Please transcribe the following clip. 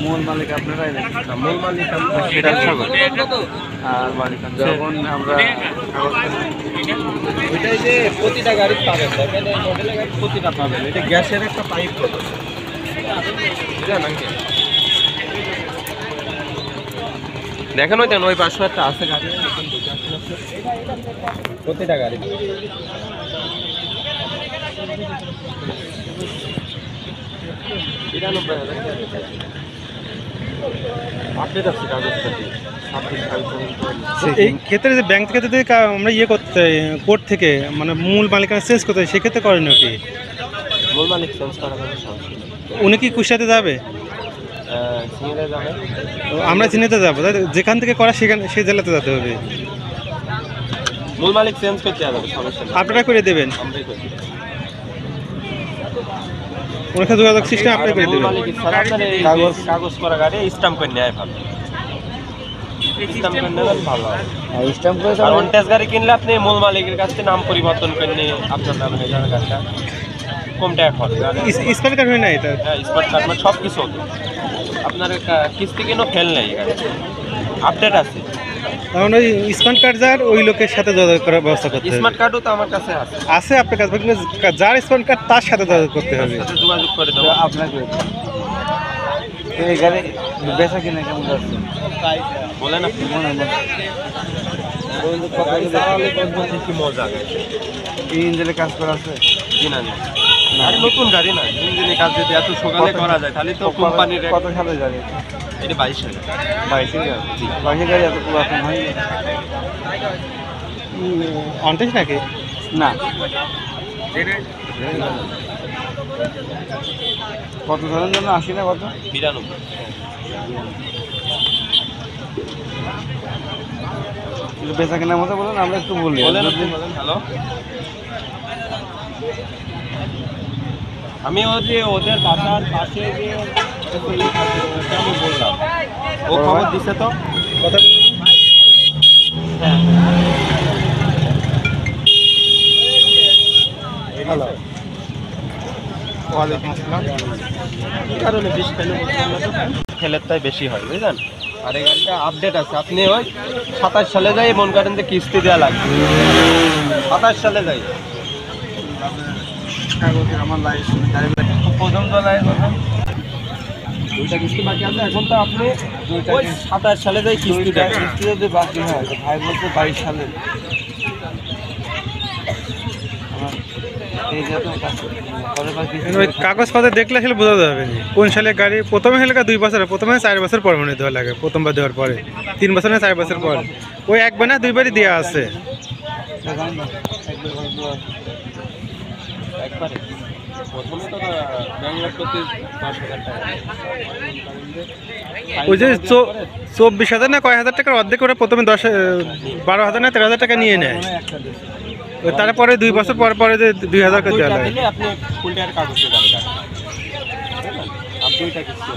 মূল মালিক আপনারাই, মূল মালিক আর যখন আমরা এটাই যে প্রতিটা গাড়ি পাবেন, দেখেন এই মডেলের গাড়ি প্রতিটা পাবেন। এটা গ্যাসের একটা পাইপ কত দেখেন, ওই দেন ওই পাশে একটা আছে গাড়ি, প্রতিটা গাড়ি আপডেট আছে কাগজপাতি। এই ক্ষেত্রে যে ব্যাংক থেকে যদি আমরা ইয়ে করতে কোর্ট থেকে মানে মূল মালিকানা চেঞ্জ করতে হয়, সেক্ষেত্রে করেন নাকি? মূল মালিক চেঞ্জ করার কোনো সমস্যা নেই। উনি কি কুষ্টিয়াতে যাবে? সিঙ্গেলে যাবে, আমরা চিনিতে যাবো, যেখান থেকে করা সেখানে সেই জেলাতে যেতে হবে। মূল মালিক চেঞ্জ করতে যাবে, সমস্যা নেই, আপনারা করে দেবেন, আমরাই করি। ওনার সাথে যোগাযোগ সিস্টেম আপনারা করে মূল দেবেন। মালিক ছাড়া আপনার এই কাগজ করা গাড়ি স্ট্যাম্প করে নেয় ভালো, স্ট্যাম্প করে নেবেন ভালো হয়। স্ট্যাম্প করে আর ওয়ান্টেজ গাড়ি কিনলে আপনি মূল মালিকের কাছ থেকে নাম পরিবর্তন করে নিয়ে আপনার নামে হয়ে যাবে গাড়িটা, কম টাকা খরচ। স্মার্ট কার্ড হয় না এটা? হ্যাঁ, স্মার্ট কার্ড মানে সব কিছু হতো আপনার কিস্তি কিনো ফেল নেই, গাড়ি আপডেট আছে। কারণ ওই স্মার্ট কার্ড যার ওই লোকের সাথে যোগাযোগ করার ব্যবস্থা করতে হবে। স্মার্ট কার্ডও তো আমার কাছে আছে, আছে আপনার কাছে, কিন্তু যার স্মার্ট কার্ড তার সাথে যোগাযোগ করতে হবে। সাথে যোগাযোগ করে দেবো আপনাকে। এই গাড়ি বেচা কিনা কেমন যাচ্ছে বলেন আপনি। মনে হয় কি মজা, এই ইঞ্জিনে কাজ করা আছে? জি না, আর নতুন গাড়ি না, ইঞ্জিনে কাজ যদি এত সকালে করা যায় তাহলে তো কোম্পানির। কত সালে গাড়ি? এটা 22 সালে। 22 গাড়ি? 22 গাড়ি এত পুরাতন হয় অনটেজ নাকি? না। কত ধরনের জন্য 80 না কত? 92। কিন্তু বেচা কেনার মতো বলুন, আমরা একটু বলি। বলেন আপনি, বলেন। হ্যালো, আমি ওদের বাসার পাশে যে আমি বললাম, ও খবর দিছে তো কথা। হ্যালো, ওয়ালাইকুম আসসালাম। কি কারণে বিষ খেলের তাই বেশি হয় বুঝলেন। আর এই গাড়িটা আপডেট আছে, আপনি ওই 27 সালে যাই মন করেন যে কিস্তি দেওয়া লাগবে, 27 সালে যাই আমার প্রথম তলায় দুইটা কিস্তি বাকি আছে। এখন তো আপনি 27 সালে যাই কিস্তি দেন, কিস্তি যদি বাকি হয় তো ভাই বলতে 22 সালে ওই কাগজপত্র দেখলে আসলে বোঝা যাবে কোন সালে গাড়ি প্রথমে হলে 2 বছর, প্রথমে 4 বছর পর মনে দেওয়া লাগে, প্রথমবার দেওয়ার পরে 3 বছর না 4 বছর পর। ওই একবার না 2 বারই দেওয়া আছে। একবারে প্রথমে তো ব্যাংক করতে 10,000 টাকা, ওই যে 24,000 না কয় হাজার টাকার অর্ধেক করে প্রথমে 12,000 না 13,000 টাকা নিয়ে নেয়। তারপরে 2 বছর পর পরে যে 2,000 করে দেওয়া লাগে। আপনি ফুল টাকার কাগজ দিয়ে যাবেন, আপনি কিস্তি